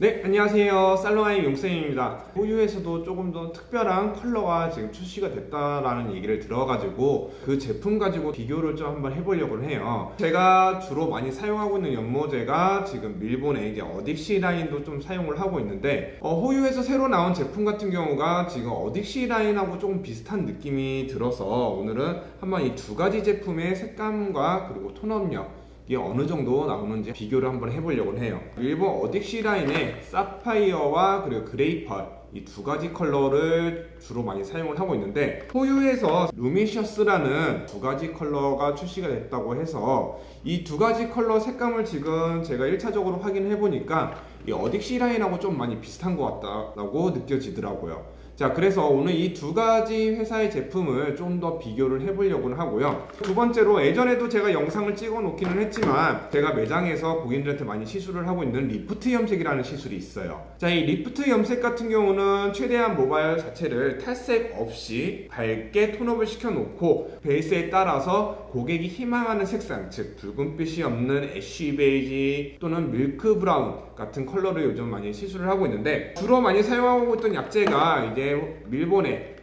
네, 안녕하세요. 살로아의 용쌤입니다. 호유에서도 조금 더 특별한 컬러가 지금 출시가 됐다라는 얘기를 들어가지고 그 제품 가지고 비교를 좀 한번 해보려고 해요. 제가 주로 많이 사용하고 있는 연모제가 지금 일본의 이제 어딕시 라인도 좀 사용을 하고 있는데 호유에서 새로 나온 제품 같은 경우가 지금 어딕시 라인하고 조금 비슷한 느낌이 들어서 오늘은 한번 이 두 가지 제품의 색감과 그리고 톤업력 이게 어느 정도 나오는지 비교를 한번 해보려고 해요. 일본 어딕시 라인의 사파이어와 그리고 그레이펄 이 두 가지 컬러를 주로 많이 사용을 하고 있는데 호유에서 루미셔스라는 두 가지 컬러가 출시가 됐다고 해서 이 두 가지 컬러 색감을 지금 제가 1차적으로 확인해 보니까 이 어딕시 라인하고 좀 많이 비슷한 것 같다고 느껴지더라고요. 자, 그래서 오늘 이 두 가지 회사의 제품을 좀 더 비교를 해보려고 하고요. 두 번째로 예전에도 제가 영상을 찍어 놓기는 했지만 제가 매장에서 고객님들한테 많이 시술을 하고 있는 리프트 염색이라는 시술이 있어요. 자, 이 리프트 염색 같은 경우는 최대한 모발 자체를 탈색 없이 밝게 톤업을 시켜놓고 베이스에 따라서 고객이 희망하는 색상, 즉 붉은빛이 없는 애쉬 베이지 또는 밀크 브라운 같은 컬러를 요즘 많이 시술을 하고 있는데 주로 많이 사용하고 있던 약제가 이제 일본의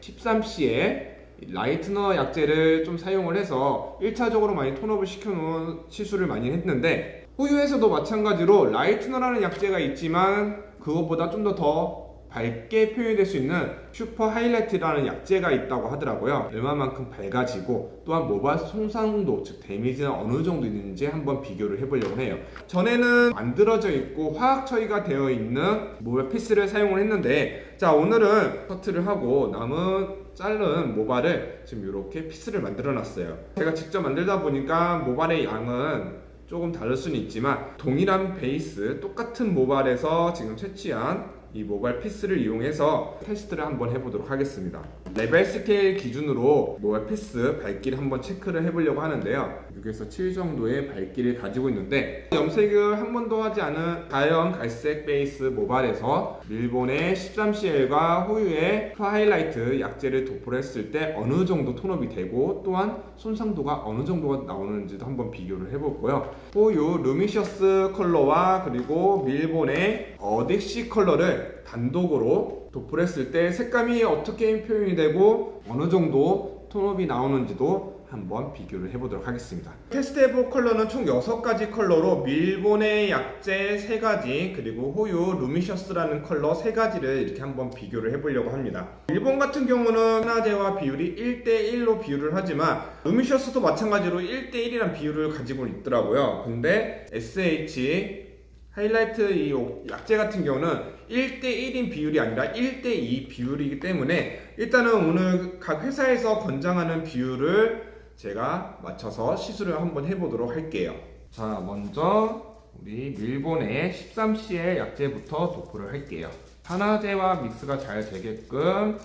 13C의 라이트너 약제를 좀 사용을 해서 1차적으로 많이 톤업을 시켜놓은 시술을 많이 했는데 호유에서도 마찬가지로 라이트너라는 약제가 있지만 그것보다 좀 더 밝게 표현이 될 수 있는 슈퍼 하이라이트라는 약제가 있다고 하더라고요. 얼마만큼 밝아지고 또한 모발 손상도 즉 데미지는 어느 정도 있는지 한번 비교를 해보려고 해요. 전에는 만들어져 있고 화학 처리가 되어 있는 모발 피스를 사용을 했는데 자, 오늘은 커트를 하고 남은 자른 모발을 지금 이렇게 피스를 만들어 놨어요. 제가 직접 만들다 보니까 모발의 양은 조금 다를 수는 있지만 동일한 베이스 똑같은 모발에서 지금 채취한 이 모발 피스를 이용해서 테스트를 한번 해보도록 하겠습니다. 레벨 스케일 기준으로 모발 피스 밝기를 한번 체크를 해보려고 하는데요. 6에서 7 정도의 밝기를 가지고 있는데 염색을 한 번도 하지 않은 자연 갈색 베이스 모발에서 일본의 13CL과 호유의 하이라이트 약제를 도포를 했을 때 어느 정도 톤업이 되고 또한 손상도가 어느 정도가 나오는지도 한번 비교를 해보고요. 호유 루미셔스 컬러와 그리고 일본의 어딕시 컬러를 단독으로 도포를 했을 때 색감이 어떻게 표현이 되고 어느 정도 톤업이 나오는지도 한번 비교를 해보도록 하겠습니다. 테스트해볼 컬러는 총 6가지 컬러로 밀본의 약제 3가지 그리고 호유 루미셔스라는 컬러 3가지를 이렇게 한번 비교를 해보려고 합니다. 일본 같은 경우는 하나제와 비율이 1대1로 비율을 하지만 루미셔스도 마찬가지로 1대1이란 비율을 가지고 있더라고요. 근데 SH 하이라이트 이 약제 같은 경우는 1대1인 비율이 아니라 1대2 비율이기 때문에 일단은 오늘 각 회사에서 권장하는 비율을 제가 맞춰서 시술을 한번 해보도록 할게요. 자, 먼저 우리 밀본의 13C의 약제부터 도포를 할게요. 하나제와 믹스가 잘 되게끔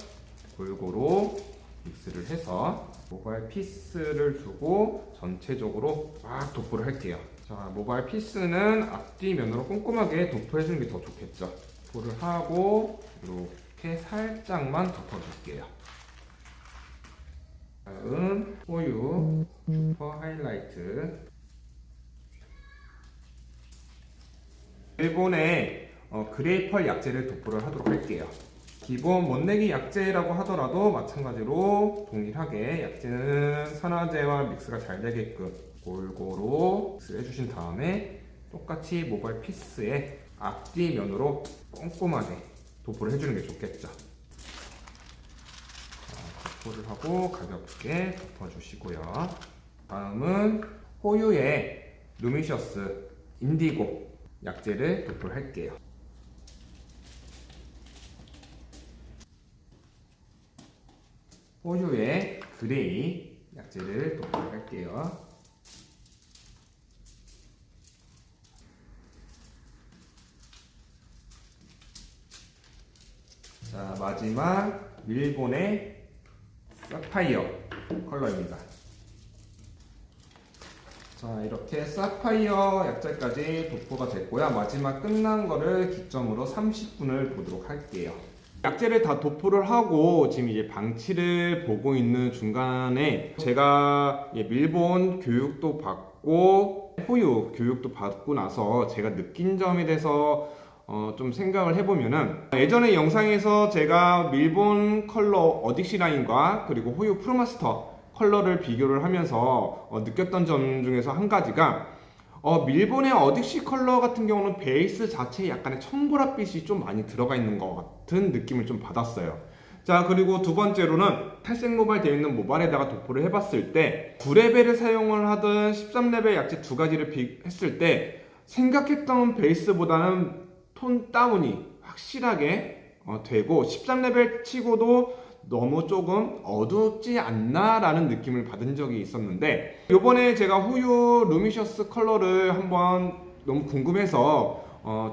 골고루 믹스를 해서 모발 피스를 두고 전체적으로 막 도포를 할게요. 자, 모발 피스는 앞뒤면으로 꼼꼼하게 도포해주는 게 더 좋겠죠. 도포를 하고 이렇게 살짝만 덮어줄게요. 다음 호유 슈퍼 하이라이트 일본의 그레이펄 약제를 도포를 하도록 할게요. 기본 못내기 약제라고 하더라도 마찬가지로 동일하게 약제는 산화제와 믹스가 잘 되게끔 골고루 믹스 해주신 다음에 똑같이 모발 피스에 앞뒤면으로 꼼꼼하게 도포를 해주는 게 좋겠죠. 도포를 하고 가볍게 덮어주시고요. 다음은 호유의 루미셔스 인디고 약제를 도포를 할게요. 호유의 그레이 약제를 도포를 할게요. 자, 마지막 일본의 사파이어 컬러입니다. 자, 이렇게 사파이어 약제까지 도포가 됐고요. 마지막 끝난 거를 기점으로 30분을 보도록 할게요. 약제를 다 도포를 하고 지금 이제 방치를 보고 있는 중간에 제가 밀본 교육도 받고 호유 교육도 받고 나서 제가 느낀 점에 대해서 좀 생각을 해보면은 예전에 영상에서 제가 밀본 컬러 어딕시 라인과 그리고 호유 프로마스터 컬러를 비교를 하면서 느꼈던 점 중에서 한 가지가 밀본의 어딕시 컬러 같은 경우는 베이스 자체에 약간의 청보랏빛이 좀 많이 들어가 있는 것 같은 느낌을 좀 받았어요. 자, 그리고 두 번째로는 탈색 모발 되어 있는 모발에다가 도포를 해봤을 때 9레벨을 사용을 하든 13레벨 약재 두 가지를 했을 때 생각했던 베이스보다는 톤 다운이 확실하게 되고 13레벨 치고도 너무 조금 어둡지 않나 라는 느낌을 받은 적이 있었는데, 요번에 제가 호유 루미셔스 컬러를 한번 너무 궁금해서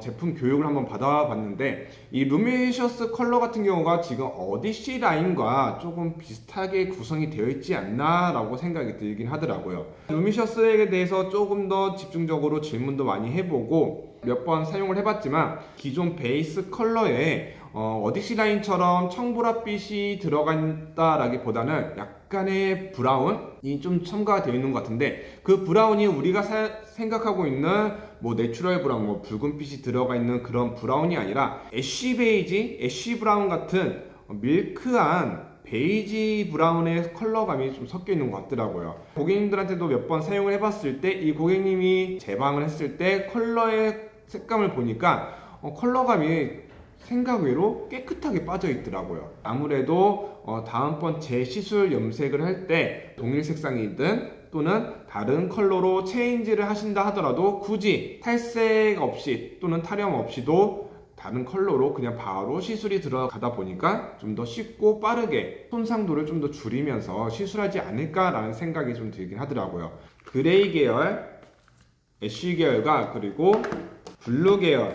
제품 교육을 한번 받아봤는데, 이 루미셔스 컬러 같은 경우가 지금 어디시 라인과 조금 비슷하게 구성이 되어 있지 않나 라고 생각이 들긴 하더라고요. 루미셔스에 대해서 조금 더 집중적으로 질문도 많이 해보고 몇 번 사용을 해봤지만, 기존 베이스 컬러에 어딕시 라인처럼 청보랏빛이 들어간다라기보다는 약간의 브라운이 좀 첨가가 되어 있는 것 같은데, 그 브라운이 우리가 생각하고 있는 뭐 내추럴 브라운, 뭐 붉은빛이 들어가 있는 그런 브라운이 아니라 애쉬 베이지, 애쉬 브라운 같은 밀크한 베이지 브라운의 컬러감이 좀 섞여 있는 것 같더라고요. 고객님들한테도 몇 번 사용을 해봤을 때 이 고객님이 제방을 했을 때 컬러의 색감을 보니까 컬러감이 생각 외로 깨끗하게 빠져 있더라고요. 아무래도 다음번 재시술 염색을 할 때 동일 색상이든 또는 다른 컬러로 체인지를 하신다 하더라도 굳이 탈색 없이 또는 탈염 없이도 다른 컬러로 그냥 바로 시술이 들어가다 보니까 좀 더 쉽고 빠르게 손상도를 좀 더 줄이면서 시술하지 않을까라는 생각이 좀 들긴 하더라고요. 그레이 계열, 애쉬 계열과 그리고 블루 계열,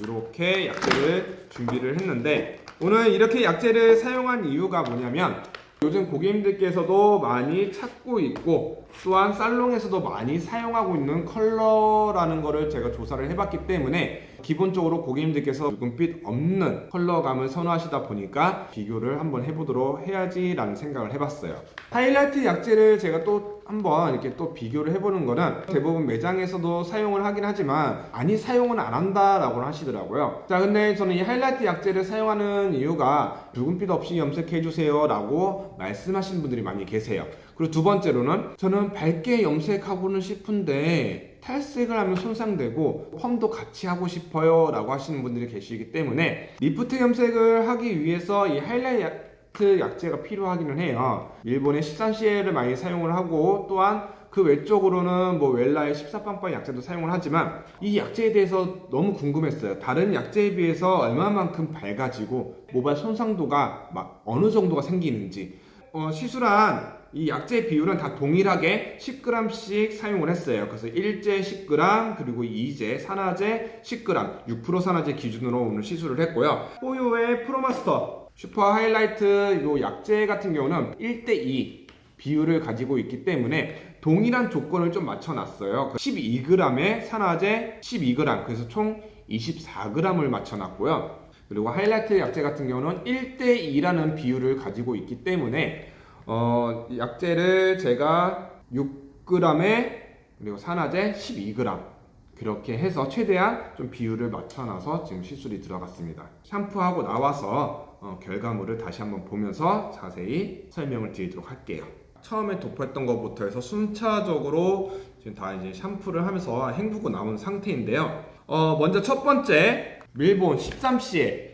이렇게 약재를 준비를 했는데, 오늘 이렇게 약재를 사용한 이유가 뭐냐면 요즘 고객님들께서도 많이 찾고 있고 또한 살롱에서도 많이 사용하고 있는 컬러라는 거를 제가 조사를 해봤기 때문에, 기본적으로 고객님들께서 붉은빛 없는 컬러감을 선호하시다 보니까 비교를 한번 해보도록 해야지 라는 생각을 해봤어요. 하이라이트 약재를 제가 또 한번 이렇게 또 비교를 해보는 거는, 대부분 매장에서도 사용을 하긴 하지만 많이 사용은 안 한다라고 하시더라고요. 자, 근데 저는 이 하이라이트 약재를 사용하는 이유가 붉은빛 없이 염색해주세요 라고 말씀하시는 분들이 많이 계세요. 그리고 두 번째로는 저는 밝게 염색하고는 싶은데 탈색을 하면 손상되고 펌도 같이 하고 싶어요 라고 하시는 분들이 계시기 때문에, 리프트 염색을 하기 위해서 이 하이라이트 약재가 필요하기는 해요. 일본의 13CL을 많이 사용을 하고 또한 그 외적으로는 뭐 웰라의 14빵빵 약재도 사용을 하지만, 이 약재에 대해서 너무 궁금했어요. 다른 약재에 비해서 얼마만큼 밝아지고 모발 손상도가 막 어느 정도가 생기는지. 시술한 이 약재 비율은 다 동일하게 10g씩 사용을 했어요. 그래서 1제 10g 그리고 2제 산화제 10g 6% 산화제 기준으로 오늘 시술을 했고요. 호유의 프로마스터 슈퍼 하이라이트 요 약재 같은 경우는 1대2 비율을 가지고 있기 때문에 동일한 조건을 좀 맞춰놨어요. 12g의 산화제 12g, 그래서 총 24g을 맞춰놨고요. 그리고 하이라이트 약재 같은 경우는 1대2라는 비율을 가지고 있기 때문에 약재를 제가 6g에 그리고 산화제 12g 그렇게 해서 최대한 좀 비율을 맞춰놔서 지금 시술이 들어갔습니다. 샴푸하고 나와서 결과물을 다시 한번 보면서 자세히 설명을 드리도록 할게요. 처음에 도포했던 것부터 해서 순차적으로 지금 다 이제 샴푸를 하면서 헹구고 나온 상태인데요. 먼저 첫 번째 밀본 13C의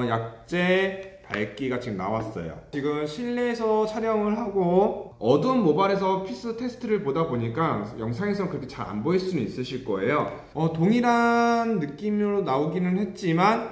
약재 밝기가 지금 나왔어요. 지금 실내에서 촬영을 하고 어두운 모발에서 피스 테스트를 보다 보니까 영상에서는 그렇게 잘 안 보일 수는 있으실 거예요. 동일한 느낌으로 나오기는 했지만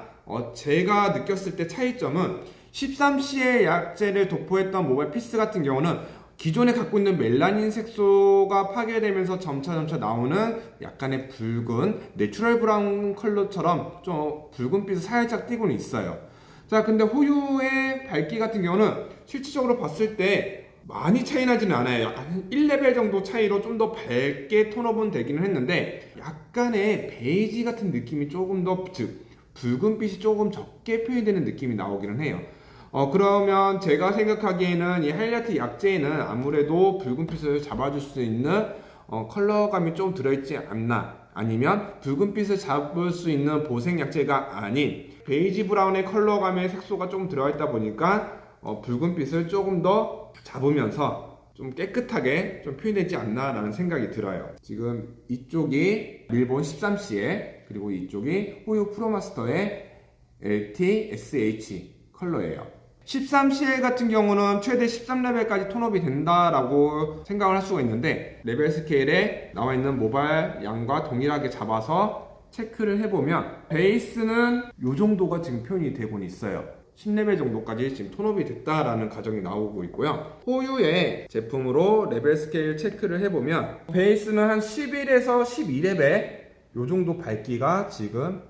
제가 느꼈을 때 차이점은 13C의 약재를 도포했던 모발 피스 같은 경우는 기존에 갖고 있는 멜라닌 색소가 파괴되면서 점차 나오는 약간의 붉은 내추럴 브라운 컬러처럼 좀 붉은빛이 살짝 띄고는 있어요. 자, 근데 호유의 밝기 같은 경우는 실질적으로 봤을 때 많이 차이 나지는 않아요. 약간 1레벨 정도 차이로 좀 더 밝게 톤업은 되기는 했는데, 약간의 베이지 같은 느낌이 조금 더, 즉 붉은빛이 조금 적게 표현되는 느낌이 나오기는 해요. 그러면 제가 생각하기에는 이 하이라이트 약재에는 아무래도 붉은빛을 잡아줄 수 있는 컬러감이 좀 들어있지 않나, 아니면 붉은빛을 잡을 수 있는 보색 약재가 아닌 베이지 브라운의 컬러감의 색소가 좀 들어가 있다 보니까 붉은빛을 조금 더 잡으면서 좀 깨끗하게 좀 표현되지 않나 라는 생각이 들어요. 지금 이쪽이 밀본 13CL 그리고 이쪽이 호유 프로마스터의 LT-SH 컬러예요. 13CL 같은 경우는 최대 13레벨까지 톤업이 된다라고 생각을 할 수가 있는데 레벨 스케일에 나와 있는 모발 양과 동일하게 잡아서 체크를 해보면 베이스는 이 정도가 지금 표현이 되고 있어요. 10레벨 정도까지 지금 톤업이 됐다라는 가정이 나오고 있고요. 호유의 제품으로 레벨 스케일 체크를 해보면 베이스는 한 11에서 12레벨 이 정도 밝기가 지금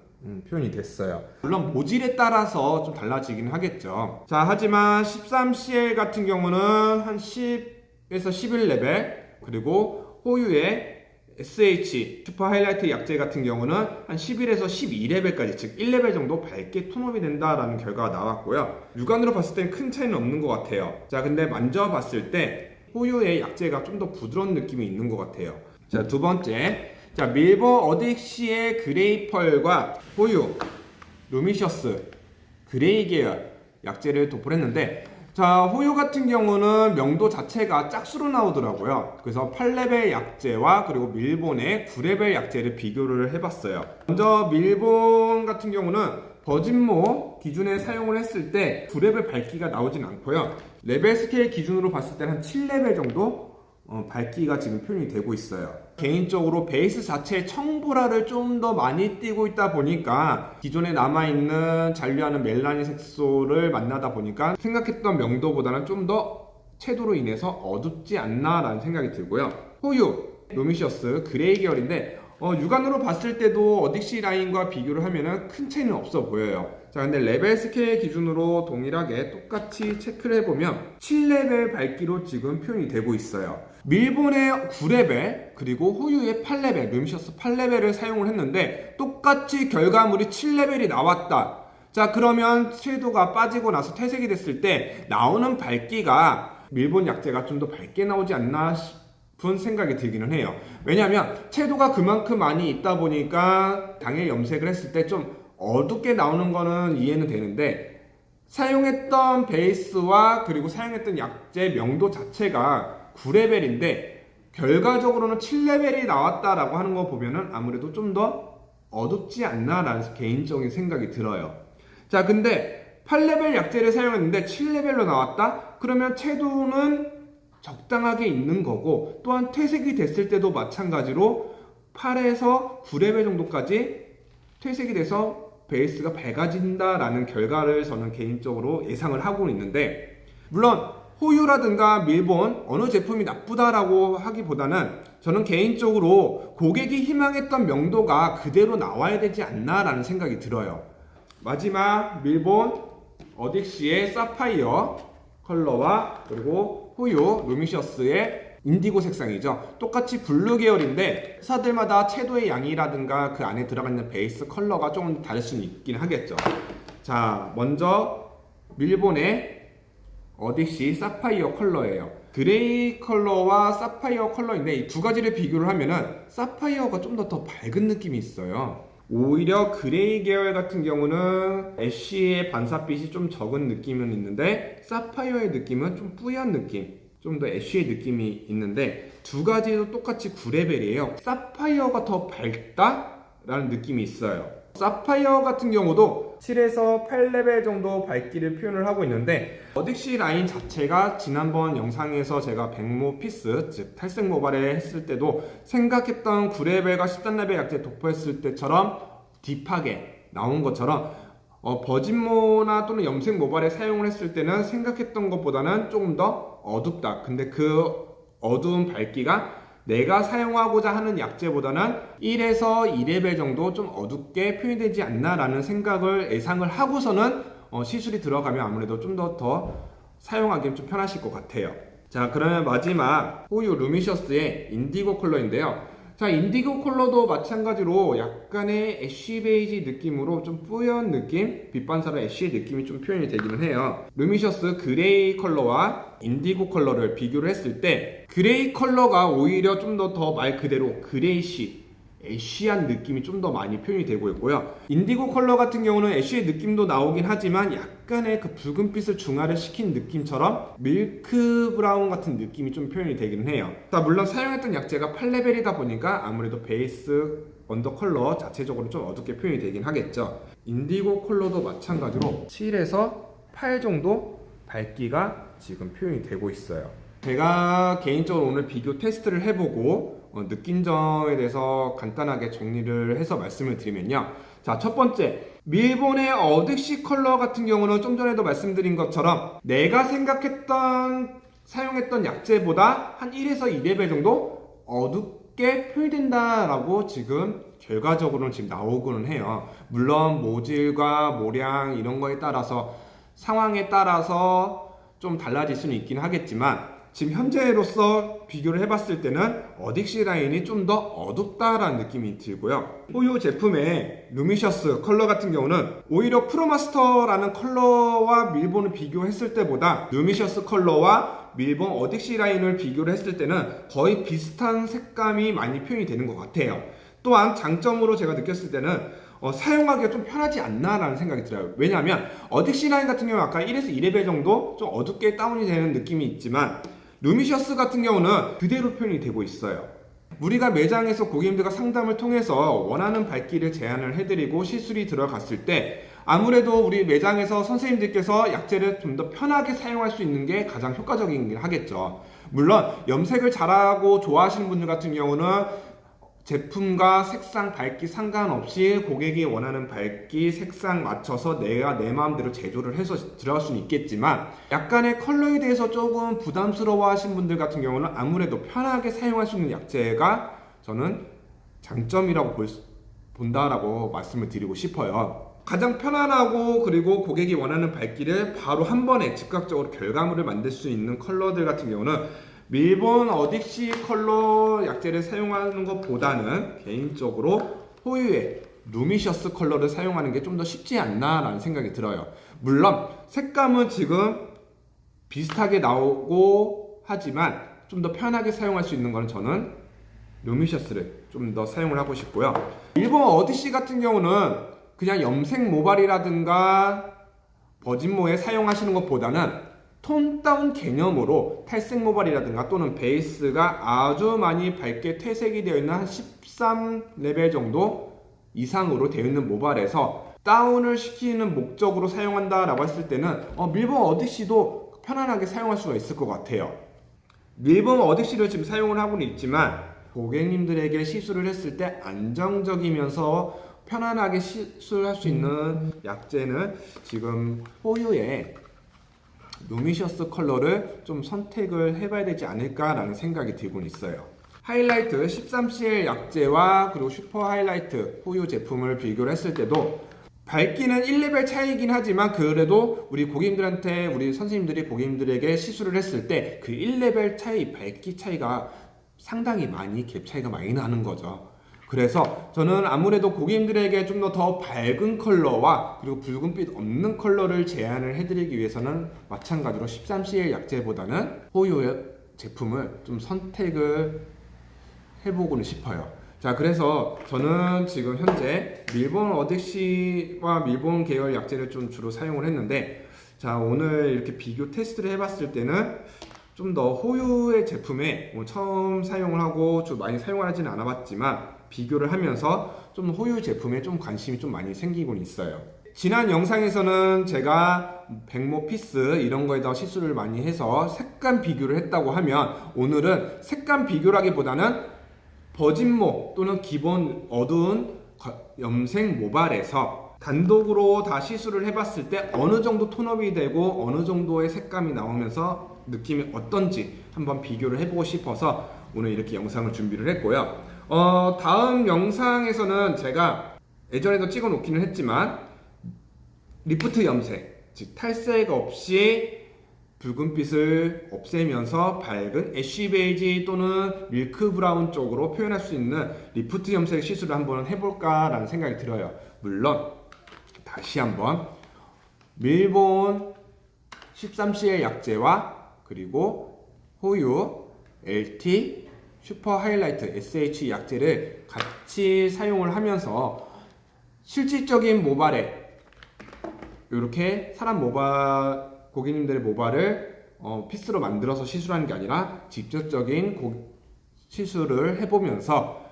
표현이 됐어요. 물론 모질에 따라서 좀 달라지긴 하겠죠. 자, 하지만 13CL 같은 경우는 한 10에서 11레벨 그리고 호유의 SH 슈퍼 하이라이트 약재 같은 경우는 한 11에서 12레벨까지 즉 1레벨 정도 밝게 톤업이 된다라는 결과가 나왔고요. 육안으로 봤을 때는 큰 차이는 없는 것 같아요. 자, 근데 만져봤을 때 호유의 약재가 좀 더 부드러운 느낌이 있는 것 같아요. 자, 두 번째, 자, 밀본 어딕시의 그레이 펄과 호유 루미셔스 그레이 계열 약재를 도포를 했는데, 자, 호유 같은 경우는 명도 자체가 짝수로 나오더라고요. 그래서 8레벨 약재와 그리고 밀본의 9레벨 약재를 비교를 해봤어요. 먼저 밀본 같은 경우는 버진모 기준에 사용을 했을 때 9레벨 밝기가 나오진 않고요. 레벨 스케일 기준으로 봤을 때는 한 7레벨 정도 밝기가 지금 표현이 되고 있어요. 개인적으로 베이스 자체의 청보라를 좀 더 많이 띄고 있다 보니까 기존에 남아있는 잔류하는 멜라닌 색소를 만나다 보니까 생각했던 명도보다는 좀 더 채도로 인해서 어둡지 않나 라는 생각이 들고요. 호유 루미셔스 그레이 계열인데 육안으로 봤을 때도 어딕시 라인과 비교를 하면은 큰 차이는 없어 보여요. 자, 근데 레벨 스케일 기준으로 동일하게 똑같이 체크를 해보면 7레벨 밝기로 지금 표현이 되고 있어요. 밀본의 9레벨 그리고 호유의 8레벨 루미셔스 8레벨을 사용을 했는데 똑같이 결과물이 7레벨이 나왔다. 자, 그러면 채도가 빠지고 나서 퇴색이 됐을 때 나오는 밝기가 밀본 약재가 좀 더 밝게 나오지 않나 싶은 생각이 들기는 해요. 왜냐하면 채도가 그만큼 많이 있다 보니까 당일 염색을 했을 때 좀 어둡게 나오는 거는 이해는 되는데, 사용했던 베이스와 그리고 사용했던 약재 명도 자체가 9레벨인데 결과적으로는 7레벨이 나왔다라고 하는 거 보면은 아무래도 좀 더 어둡지 않나 라는 개인적인 생각이 들어요. 자, 근데 8레벨 약재를 사용했는데 7레벨로 나왔다? 그러면 채도는 적당하게 있는 거고, 또한 퇴색이 됐을 때도 마찬가지로 8에서 9레벨 정도까지 퇴색이 돼서 베이스가 밝아진다라는 결과를 저는 개인적으로 예상을 하고 있는데, 물론 호유라든가 밀본 어느 제품이 나쁘다라고 하기보다는 저는 개인적으로 고객이 희망했던 명도가 그대로 나와야 되지 않나라는 생각이 들어요. 마지막 밀본 어딕시의 사파이어 컬러와 그리고 호유 루미셔스의 인디고 색상이죠. 똑같이 블루 계열인데 회사들마다 채도의 양이라든가 그 안에 들어가 있는 베이스 컬러가 조금 다를 수는 있긴 하겠죠. 자, 먼저 밀본의 어딕시 사파이어 컬러예요. 그레이 컬러와 사파이어 컬러인데 이 두 가지를 비교를 하면은 사파이어가 좀 더 밝은 느낌이 있어요. 오히려 그레이 계열 같은 경우는 애쉬의 반사빛이 좀 적은 느낌은 있는데 사파이어의 느낌은 좀 뿌연 느낌, 좀 더 애쉬의 느낌이 있는데 두 가지도 똑같이 9레벨이에요. 사파이어가 더 밝다라는 느낌이 있어요. 사파이어 같은 경우도 7에서 8레벨 정도 밝기를 표현을 하고 있는데, 어딕시 라인 자체가 지난번 영상에서 제가 백모 피스, 즉 탈색 모발에 했을 때도 생각했던 9레벨과 13레벨 약재 도포했을 때처럼 딥하게 나온 것처럼 버진모나 또는 염색 모발에 사용을 했을 때는 생각했던 것보다는 조금 더 어둡다. 근데 그 어두운 밝기가 내가 사용하고자 하는 약재보다는 1에서 2레벨 정도 좀 어둡게 표현되지 않나 라는 생각을 예상을 하고서는 시술이 들어가면 아무래도 좀 더 사용하기 좀 편하실 것 같아요. 자, 그러면 마지막 호유 루미셔스의 인디고 컬러인데요. 자, 인디고 컬러도 마찬가지로 약간의 애쉬 베이지 느낌으로 좀 뿌연 느낌, 빛 반사로 애쉬의 느낌이 좀 표현이 되기는 해요. 루미셔스 그레이 컬러와 인디고 컬러를 비교를 했을 때 그레이 컬러가 오히려 좀 더 말 그대로 그레이시, 애쉬한 느낌이 좀 더 많이 표현이 되고 있고요. 인디고 컬러 같은 경우는 애쉬의 느낌도 나오긴 하지만 약간의 그 붉은빛을 중화를 시킨 느낌처럼 밀크 브라운 같은 느낌이 좀 표현이 되긴 해요. 물론 사용했던 약재가 8레벨이다 보니까 아무래도 베이스 언더 컬러 자체적으로 좀 어둡게 표현이 되긴 하겠죠. 인디고 컬러도 마찬가지로 7에서 8 정도 밝기가 지금 표현이 되고 있어요. 제가 개인적으로 오늘 비교 테스트를 해보고 느낀 점에 대해서 간단하게 정리를 해서 말씀을 드리면요. 자, 첫 번째, 밀본의 어딕시 컬러 같은 경우는 좀 전에도 말씀드린 것처럼 내가 사용했던 약재보다 한 1에서 2레벨 정도 어둡게 표현된다라고 지금 결과적으로는 지금 나오고는 해요. 물론 모질과 모량 이런 거에 따라서 상황에 따라서 좀 달라질 수는 있긴 하겠지만 지금 현재로서 비교를 해봤을 때는 어딕시 라인이 좀 더 어둡다라는 느낌이 들고요. 호유 제품의 루미셔스 컬러 같은 경우는 오히려 프로마스터라는 컬러와 밀본을 비교했을 때보다 루미셔스 컬러와 밀본 어딕시 라인을 비교를 했을 때는 거의 비슷한 색감이 많이 표현이 되는 것 같아요. 또한 장점으로 제가 느꼈을 때는 사용하기가 좀 편하지 않나 라는 생각이 들어요. 왜냐하면 어딕시 라인 같은 경우는 아까 1에서 2레벨 정도 좀 어둡게 다운이 되는 느낌이 있지만 루미셔스 같은 경우는 그대로 표현이 되고 있어요. 우리가 매장에서 고객님들과 상담을 통해서 원하는 밝기를 제안을 해드리고 시술이 들어갔을 때 아무래도 우리 매장에서 선생님들께서 약재를 좀 더 편하게 사용할 수 있는 게 가장 효과적이긴 하겠죠. 물론 염색을 잘하고 좋아하시는 분들 같은 경우는 제품과 색상, 밝기 상관없이 고객이 원하는 밝기, 색상 맞춰서 내가 내 마음대로 제조를 해서 들어갈 수는 있겠지만 약간의 컬러에 대해서 조금 부담스러워 하신 분들 같은 경우는 아무래도 편하게 사용할 수 있는 약재가 저는 장점이라고 본다라고 말씀을 드리고 싶어요. 가장 편안하고 그리고 고객이 원하는 밝기를 바로 한 번에 즉각적으로 결과물을 만들 수 있는 컬러들 같은 경우는 밀본 어딕시 컬러 약재를 사용하는 것보다는 개인적으로 호유의 루미셔스 컬러를 사용하는 게 좀 더 쉽지 않나 라는 생각이 들어요. 물론 색감은 지금 비슷하게 나오고 하지만 좀 더 편하게 사용할 수 있는 거는 저는 루미셔스를 좀 더 사용을 하고 싶고요. 밀본 어딕시 같은 경우는 그냥 염색 모발이라든가 버진모에 사용하시는 것보다는 톤 다운 개념으로 탈색 모발이라든가 또는 베이스가 아주 많이 밝게 퇴색이 되어 있는 한 13레벨 정도 이상으로 되어 있는 모발에서 다운을 시키는 목적으로 사용한다라고 했을 때는 밀본 어딕시도 편안하게 사용할 수가 있을 것 같아요. 밀본 어딕시를 지금 사용을 하고는 있지만 고객님들에게 시술을 했을 때 안정적이면서 편안하게 시술할 수 있는 약재는 지금 호유의 루미셔스 컬러를 좀 선택을 해봐야 되지 않을까라는 생각이 들고는 있어요. 하이라이트 13CL 약재와 그리고 슈퍼 하이라이트 호유 제품을 비교를 했을 때도 밝기는 1레벨 차이긴 하지만 그래도 우리 고객님들한테 우리 선생님들이 고객님들에게 시술을 했을 때 그 1레벨 차이, 밝기 차이가 상당히 많이 갭 차이가 많이 나는 거죠. 그래서 저는 아무래도 고객님들에게 좀 더 밝은 컬러와 그리고 붉은빛 없는 컬러를 제안을 해드리기 위해서는 마찬가지로 13CL 약재보다는 호유의 제품을 좀 선택을 해보고는 싶어요. 자, 그래서 저는 지금 현재 밀본 어딕시와 밀본 계열 약재를 좀 주로 사용을 했는데 자, 오늘 이렇게 비교 테스트를 해봤을 때는 좀 더 호유의 제품에 처음 사용을 하고 좀 많이 사용하지는 않아봤지만 비교를 하면서 좀 호유 제품에 좀 관심이 좀 많이 생기곤 있어요. 지난 영상에서는 제가 백모 피스 이런 거에다 시술을 많이 해서 색감 비교를 했다고 하면 오늘은 색감 비교라기보다는 버진모 또는 기본 어두운 염색 모발에서 단독으로 다 시술을 해봤을 때 어느 정도 톤업이 되고 어느 정도의 색감이 나오면서 느낌이 어떤지 한번 비교를 해보고 싶어서 오늘 이렇게 영상을 준비를 했고요. 다음 영상에서는 제가 예전에도 찍어 놓기는 했지만 리프트 염색, 즉 탈색 없이 붉은빛을 없애면서 밝은 애쉬 베이지 또는 밀크 브라운 쪽으로 표현할 수 있는 리프트 염색 시술을 한번 해볼까 라는 생각이 들어요. 물론 다시 한번 밀본 13CL 약재와 그리고 호유 LT 슈퍼 하이라이트 SH 약재를 같이 사용을 하면서 실질적인 모발에 이렇게 사람 모발, 고객님들의 모발을 피스로 만들어서 시술하는 게 아니라 직접적인 시술을 해보면서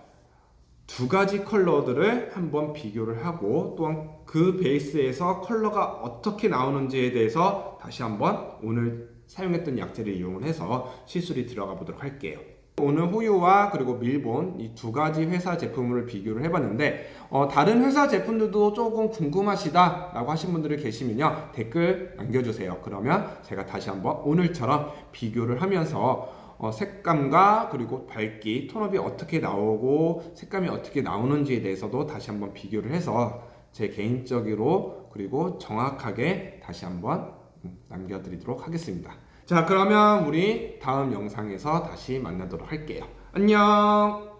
두 가지 컬러들을 한번 비교를 하고 또한 그 베이스에서 컬러가 어떻게 나오는지에 대해서 다시 한번 오늘 사용했던 약재를 이용을 해서 시술이 들어가 보도록 할게요. 오늘 호유와 그리고 밀본 이 두 가지 회사 제품을 비교를 해봤는데 다른 회사 제품들도 조금 궁금하시다 라고 하신 분들이 계시면요 댓글 남겨주세요. 그러면 제가 다시 한번 오늘처럼 비교를 하면서 색감과 그리고 밝기, 톤업이 어떻게 나오고 색감이 어떻게 나오는지에 대해서도 다시 한번 비교를 해서 제 개인적으로 그리고 정확하게 다시 한번 남겨드리도록 하겠습니다. 자, 그러면 우리 다음 영상에서 다시 만나도록 할게요. 안녕!